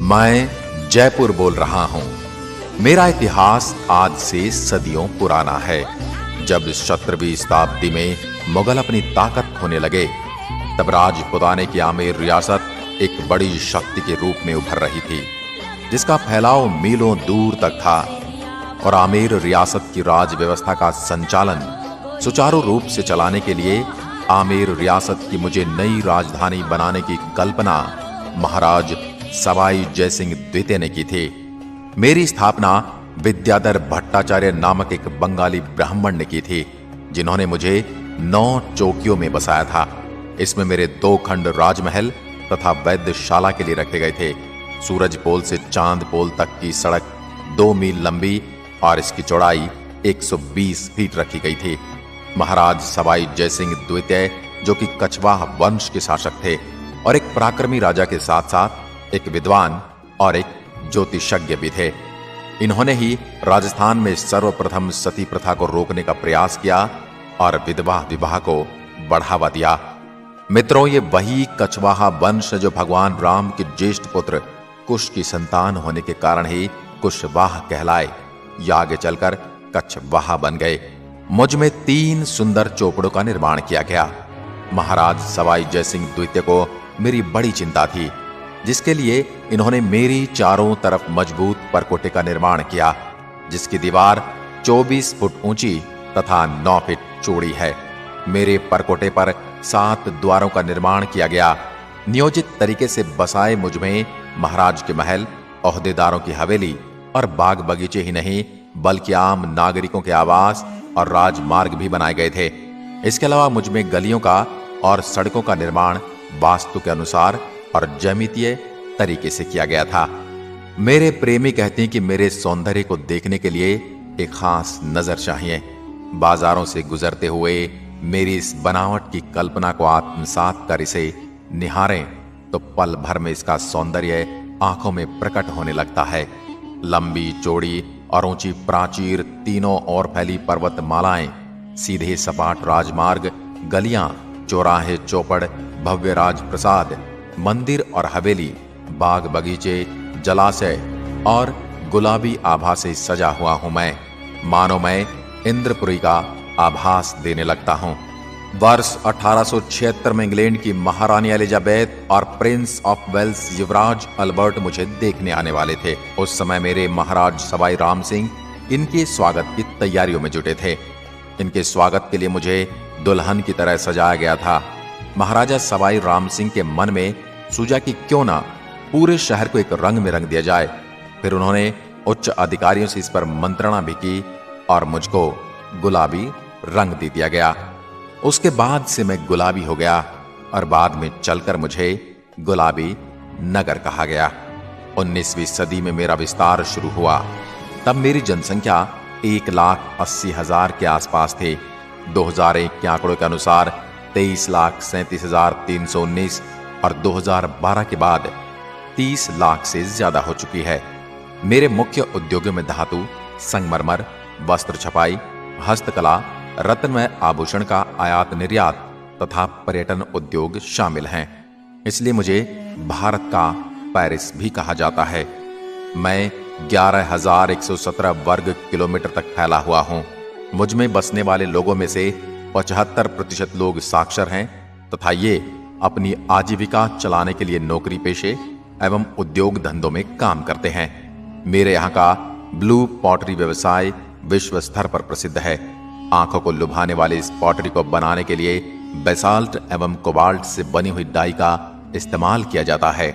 मैं जयपुर बोल रहा हूं। मेरा इतिहास आज से सदियों पुराना है। जब 17वीं शताब्दी में मुगल अपनी ताकत खोने लगे, तब राजपुताने की आमेर रियासत एक बड़ी शक्ति के रूप में उभर रही थी, जिसका फैलाव मीलों दूर तक था। और आमेर रियासत की राज व्यवस्था का संचालन सुचारू रूप से चलाने के लिए आमेर रियासत की मुझे नई राजधानी बनाने की कल्पना महाराज सवाई जयसिंह द्वितीय ने की थी। मेरी स्थापना विद्याधर भट्टाचार्य नामक एक बंगाली ब्राह्मण ने की थी, जिन्होंने मुझे 9 चौकियों में बसाया था। इसमें मेरे 2 खंड राजमहल तथा वैद्यशाला के लिए रखे गए थे। सूरज पोल से चांद पोल तक की सड़क 2 मील लंबी और इसकी चौड़ाई 120 फीट रखी गई थी। महाराज सवाई जयसिंह द्वितीय, जो कि कछवाह वंश के शासक थे और एक पराक्रमी राजा के साथ साथ एक विद्वान और एक ज्योतिषज्ञ भी थे, इन्होंने ही राजस्थान में सर्वप्रथम सती प्रथा को रोकने का प्रयास किया और विधवा विवाह को बढ़ावा दिया। मित्रों, ये वही कछवाहा वंश जो भगवान राम के ज्येष्ठ पुत्र कुश की संतान होने के कारण ही कुशवाह कहलाए या आगे चलकर कछवाहा बन गए। मुझ में 3 सुंदर चौपड़ों का निर्माण किया गया। महाराज सवाई जयसिंह द्वितीय को मेरी बड़ी चिंता थी, जिसके लिए इन्होंने मेरी चारों तरफ मजबूत परकोटे का निर्माण किया, जिसकी दीवार 24 फुट ऊंची तथा 9 फीट चौड़ी है। मेरे परकोटे पर 7 द्वारों का निर्माण किया गया। नियोजित तरीके से बसाए मुझ में महाराज के महल, ओहदेदारों की हवेली और बाग बगीचे ही नहीं, बल्कि आम नागरिकों के आवास और राजमार्ग भी बनाए गए थे। इसके अलावा मुझ में गलियों का और सड़कों का निर्माण वास्तु के अनुसार और ज्यामितीय तरीके से किया गया था। मेरे प्रेमी कहते हैं कि मेरे सौंदर्य को देखने के लिए एक खास नजर चाहिए। बाजारों से गुजरते हुए मेरी इस बनावट की कल्पना को आत्मसात कर इसे निहारें तो पल भर में इसका सौंदर्य आंखों में प्रकट होने लगता है। लंबी चौड़ी और ऊंची प्राचीर, तीनों ओर फैली पर्वतमालाएं, सीधे सपाट राजमार्ग, गलियां, चौराहे, चौपड़, भव्य राजप्रसाद, मंदिर और हवेली, बाग बगीचे, जलाशय और गुलाबी आभा से सजा हुआ हूं मैं, मानो मैं इंद्रपुरी का आभास देने लगता हूं। वर्ष 1876 में इंग्लैंड की महारानी एलिजाबेथ और प्रिंस ऑफ वेल्स युवराज अल्बर्ट मुझे देखने आने वाले थे। उस समय मेरे महाराज सवाई राम सिंह इनके स्वागत की तैयारियों में जुटे थे। इनके स्वागत के लिए मुझे दुल्हन की तरह सजाया गया था। महाराजा सवाई राम सिंह के मन में सूझा कि क्यों ना पूरे शहर को एक रंग में रंग दिया जाए। फिर उन्होंने उच्च अधिकारियों से इस पर मंत्रणा भी की और मुझको गुलाबी रंग दे दिया गया। उसके बाद से मैं गुलाबी हो गया और बाद में चलकर मुझे गुलाबी नगर कहा गया। 19वीं सदी में मेरा विस्तार शुरू हुआ। तब मेरी जनसंख्या 1,80,000 के आसपास थे। 2001 के आंकड़ों के अनुसार 23,37,319 और 2012 के बाद 30 लाख से ज्यादा हो चुकी है। मेरे मुख्य उद्योगों में धातु, संगमरमर, वस्त्र छपाई, हस्तकला, रत्नमय आभूषण का आयात निर्यात तथा पर्यटन उद्योग शामिल हैं। इसलिए मुझे भारत का पेरिस भी कहा जाता है। मैं 11,117 वर्ग किलोमीटर तक फैला हुआ हूं। मुझ में बसने वाले लोगों में से 75% लोग साक्षर हैं तथा ये अपनी आजीविका चलाने के लिए नौकरी पेशे एवं उद्योग धंधों में काम करते हैं। मेरे यहाँ का ब्लू पॉटरी व्यवसाय विश्व स्तर पर प्रसिद्ध है। आंखों को लुभाने वाली इस पॉटरी को बनाने के लिए बेसाल्ट एवं कोबाल्ट से बनी हुई डाई का इस्तेमाल किया जाता है,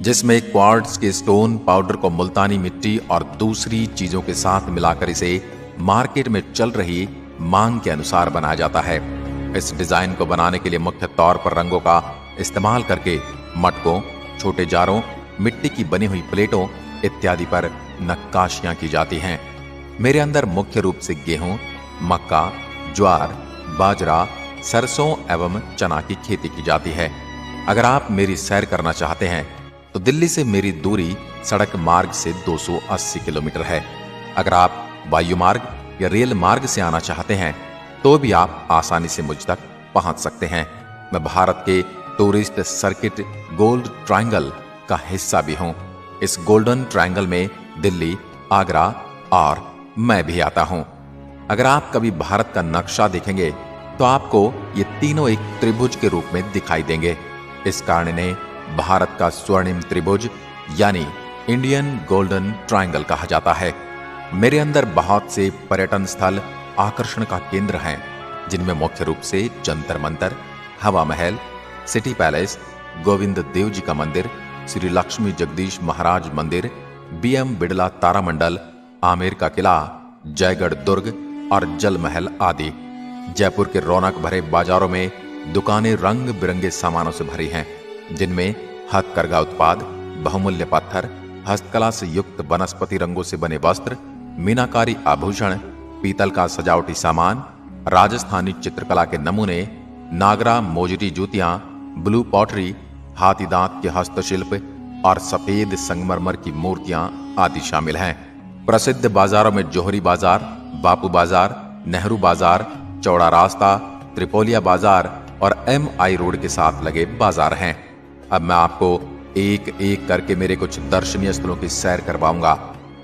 जिसमें क्वार्ट्ज के स्टोन पाउडर को मुल्तानी मिट्टी और दूसरी चीजों के साथ मिलाकर इसे मार्केट में चल रही मांग के अनुसार बनाया जाता है। इस डिजाइन को बनाने के लिए मुख्य तौर पर रंगों का इस्तेमाल करके मटकों, छोटे जारों, मिट्टी की बनी हुई प्लेटों इत्यादि पर नक्काशियां की जाती हैं। मेरे अंदर मुख्य रूप से गेहूं, मक्का, ज्वार, बाजरा, सरसों एवं चना की खेती की जाती है। अगर आप मेरी सैर करना चाहते हैं तो दिल्ली से मेरी दूरी सड़क मार्ग से 280 किलोमीटर है। अगर आप वायु मार्ग या रेल मार्ग से आना चाहते हैं तो भी आप आसानी से मुझ तक पहुंच सकते हैं। मैं भारत के टूरिस्ट सर्किट गोल्ड ट्रायंगल का हिस्सा भी हूं। इस गोल्डन ट्रायंगल में दिल्ली, आगरा और मैं भी आता हूं। अगर आप कभी भारत का नक्शा देखेंगे तो आपको ये तीनों एक त्रिभुज के रूप में दिखाई देंगे। इस कारण इन्हें भारत का स्वर्णिम त्रिभुज यानी इंडियन गोल्डन ट्रायंगल कहा जाता है। मेरे अंदर बहुत से पर्यटन स्थल आकर्षण का केंद्र हैं, जिनमें मुख्य रूप से जंतर मंतर, हवा महल, सिटी पैलेस, गोविंद देव जी का मंदिर, श्री लक्ष्मी जगदीश महाराज मंदिर, BM बिड़ला तारामंडल, आमेर का किला, जयगढ़ दुर्ग और जल महल आदि। जयपुर के रौनक भरे बाजारों में दुकानें रंग बिरंगे सामानों से भरी हैं, जिनमें हथकरघा उत्पाद, बहुमूल्य पत्थर, हस्तकला से युक्त वनस्पति रंगों से बने वस्त्र, मीनाकारी आभूषण, पीतल का सजावटी सामान, राजस्थानी चित्रकला के नमूने, नागरा मोजरी जूतियां, ब्लू पॉटरी, हाथी दांत के हस्तशिल्प और सफेद संगमरमर की मूर्तियां आदि शामिल हैं। प्रसिद्ध बाजारों में जोहरी बाजार, बापू बाजार, नेहरू बाजार, चौड़ा रास्ता, त्रिपोलिया बाजार और MI रोड के साथ लगे बाजार हैं। अब मैं आपको एक एक करके मेरे कुछ दर्शनीय स्थलों की सैर करवाऊंगा।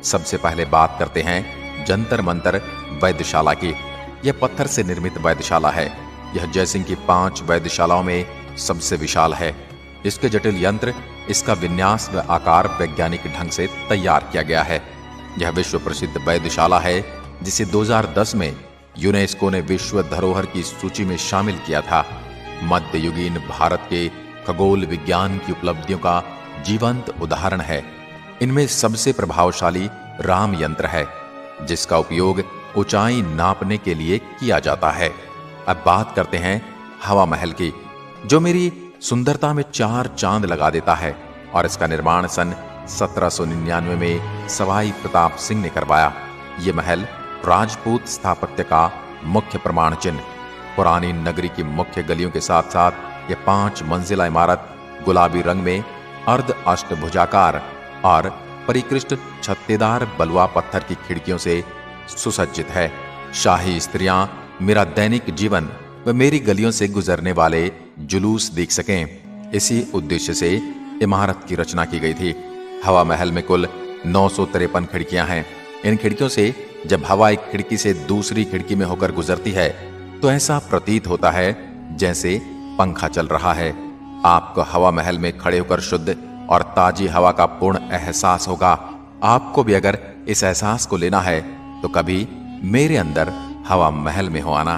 सबसे पहले बात करते हैं जंतर मंतर वैद्यशाला की। यह पत्थर से निर्मित वैद्यशाला है। यह जयसिंह की 5 वैद्यशालाओं में सबसे विशाल है। इसके जटिल यंत्र, इसका विन्यास व आकार वैज्ञानिक ढंग से तैयार किया गया है। यह विश्व प्रसिद्ध वैद्यशाला है, जिसे 2010 में यूनेस्को ने विश्व धरोहर की सूची में शामिल किया था। मध्ययुगीन भारत के खगोल विज्ञान की उपलब्धियों का जीवंत उदाहरण है। इनमें सबसे प्रभावशाली राम यंत्र है, जिसका उपयोग ऊंचाई नापने के लिए किया जाता है। अब बात करते हैं हवा महल की, जो मेरी सुंदरता में 4 चांद लगा देता है और इसका निर्माण सन 1799 में सवाई प्रताप सिंह ने करवाया। ये महल राजपूत स्थापत्य का मुख्य प्रमाण चिन्ह। पुरानी नगरी की मुख्य गलियों के साथ साथ यह 5 मंजिला इमारत गुलाबी रंग में अर्ध अष्टभुजाकार और परिकृष्ट छत्तेदार बलुआ पत्थर की खिड़कियों से सुसज्जित है। शाही स्त्रियां मेरा दैनिक जीवन व मेरी गलियों से गुजरने वाले जुलूस देख सकें, इसी उद्देश्य से इमारत की रचना की गई थी। हवा महल में कुल 953 खिड़कियां हैं। इन खिड़कियों से जब हवा एक खिड़की से दूसरी खिड़की में होकर गुजरती है तो ऐसा प्रतीत होता है जैसे पंखा चल रहा है। आपको हवा महल में खड़े होकर शुद्ध और ताजी हवा का पूर्ण एहसास होगा। आपको भी अगर इस एहसास को लेना है तो कभी मेरे अंदर हवा महल में हो आना।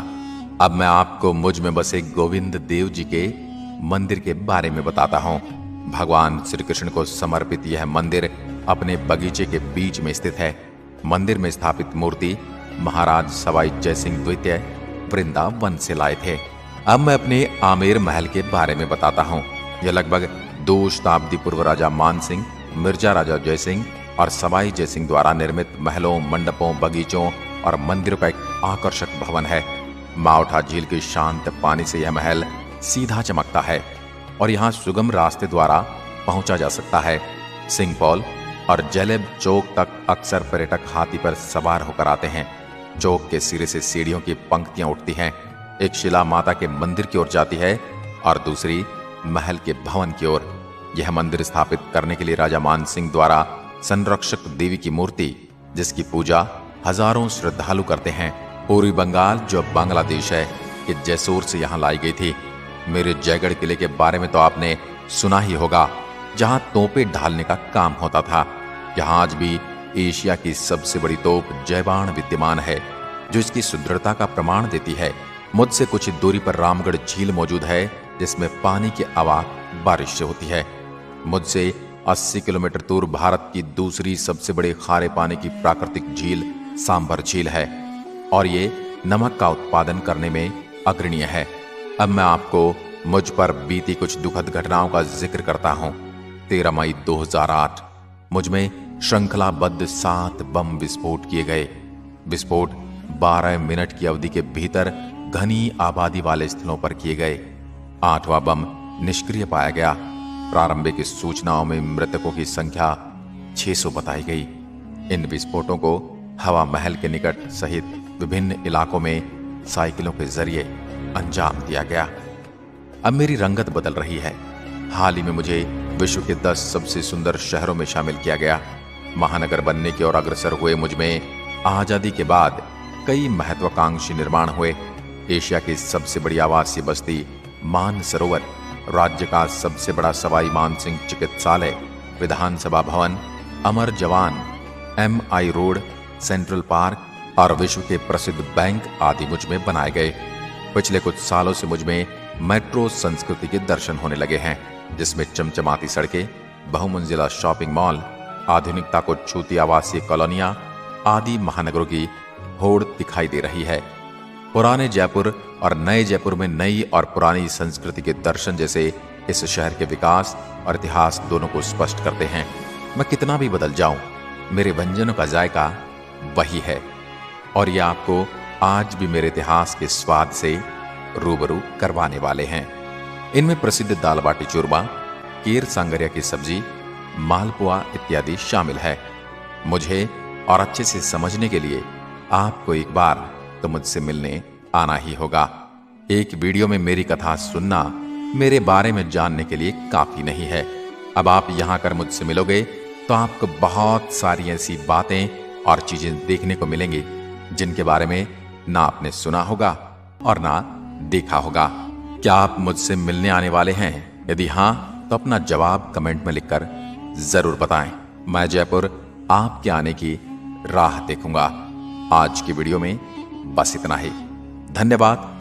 अब मैं आपको मुझ में बसे गोविंद देव जी के मंदिर के बारे में बताता हूँ। भगवान श्री कृष्ण को समर्पित यह मंदिर अपने बगीचे के बीच में स्थित है। मंदिर में स्थापित मूर्ति महाराज सवाई जयसिंह द्वितीय वृंदावन से लाए थे। अब मैं अपने आमेर महल के बारे में बताता हूँ। यह लगभग 2 शताब्दी पूर्व राजा मानसिंह, मिर्जा राजा जयसिंह और सवाई जयसिंह द्वारा निर्मित महलों, मंडपों, बगीचों और मंदिरों का एक आकर्षक भवन है। माउठा झील के शांत पानी से यह महल सीधा चमकता है और यहाँ सुगम रास्ते द्वारा पहुंचा जा सकता है। सिंहपॉल और जलेब चौक तक अक्सर पर्यटक हाथी पर सवार होकर आते हैं। चौक के सिरे से सीढ़ियों की पंक्तियां उठती हैं। एक शिला माता के मंदिर की ओर जाती है और दूसरी महल के भवन की ओर। यह मंदिर स्थापित करने के लिए राजा मान सिंह द्वारा संरक्षक देवी की मूर्ति, जिसकी पूजा हजारों श्रद्धालु करते हैं। पूर्वी बंगाल, जो बांग्लादेश है, कि जैसोर से यहाँ लाई गई थी। मेरे जयगढ़ किले के बारे में तो आपने सुना ही होगा, जहाँ तोपें ढालने का काम होता था। यहाँ आज भी एशिया की सबसे बड़ी तोप जयबाण विद्यमान है, जो इसकी सुदृढ़ता का प्रमाण देती है। मुझसे कुछ ही दूरी पर रामगढ़ झील मौजूद है, जिसमें पानी की आवाज बारिश से होती है। मुझसे 80 किलोमीटर दूर भारत की दूसरी सबसे बड़ी खारे पानी की प्राकृतिक झील सांभर झील है और ये नमक का उत्पादन करने में अग्रणीय है। अब मैं आपको मुझ पर बीती कुछ दुखद घटनाओं का जिक्र करता हूँ। 13 मई 2008 मुझ में श्रृंखलाबद्ध 7 बम विस्फोट किए गए। विस्फोट 12 मिनट की अवधि के भीतर घनी आबादी वाले स्थलों पर किए गए। 8वां बम निष्क्रिय पाया गया। प्रारंभिक सूचनाओं में मृतकों की संख्या 600 बताई गई। इन विस्फोटों को हवा महल के निकट सहित विभिन्न इलाकों में साइकिलों के जरिए अंजाम दिया गया। अब मेरी रंगत बदल रही है। हाल ही में मुझे विश्व के 10 सबसे सुंदर शहरों में शामिल किया गया। महानगर बनने की ओर अग्रसर हुए मुझ में आजादी के बाद कई महत्वाकांक्षी निर्माण हुए। एशिया की सबसे बड़ी आवासीय बस्ती मानसरोवर, राज्य का सबसे बड़ा सवाई मानसिंह चिकित्सालय, विधानसभा भवन, अमर जवान, MI रोड, सेंट्रल पार्क और विश्व के प्रसिद्ध बैंक आदि मुझ में बनाए गए। पिछले कुछ सालों से मुझ में मेट्रो संस्कृति के दर्शन होने लगे हैं, जिसमें चमचमाती सड़कें, बहुमंजिला शॉपिंग मॉल, आधुनिकता को छूती आवासीय कॉलोनियां आदि महानगरों की होड़ दिखाई दे रही है। पुराने जयपुर और नए जयपुर में नई और पुरानी संस्कृति के दर्शन जैसे इस शहर के विकास और इतिहास दोनों को स्पष्ट करते हैं। मैं कितना भी बदल जाऊं, मेरे व्यंजनों का जायका वही है और ये आपको आज भी मेरे इतिहास के स्वाद से रूबरू करवाने वाले हैं। इनमें प्रसिद्ध दाल बाटी चूरमा, केर सांगरिया की सब्जी, मालपुआ इत्यादि शामिल है। मुझे और अच्छे से समझने के लिए आपको एक बार तो मुझसे मिलने आना ही होगा। एक वीडियो में मेरी कथा सुनना मेरे बारे में जानने के लिए काफी नहीं है। अब आप यहां कर मुझसे मिलोगे तो आपको बहुत सारी ऐसी बातें और चीजें देखने को मिलेंगी जिनके बारे में ना आपने सुना होगा और ना देखा होगा। क्या आप मुझसे मिलने आने वाले हैं? यदि हां तो अपना जवाब कमेंट में लिखकर जरूर बताएं। मैं जयपुर आपके आने की राह देखूंगा। आज की वीडियो में बस इतना ही। धन्यवाद।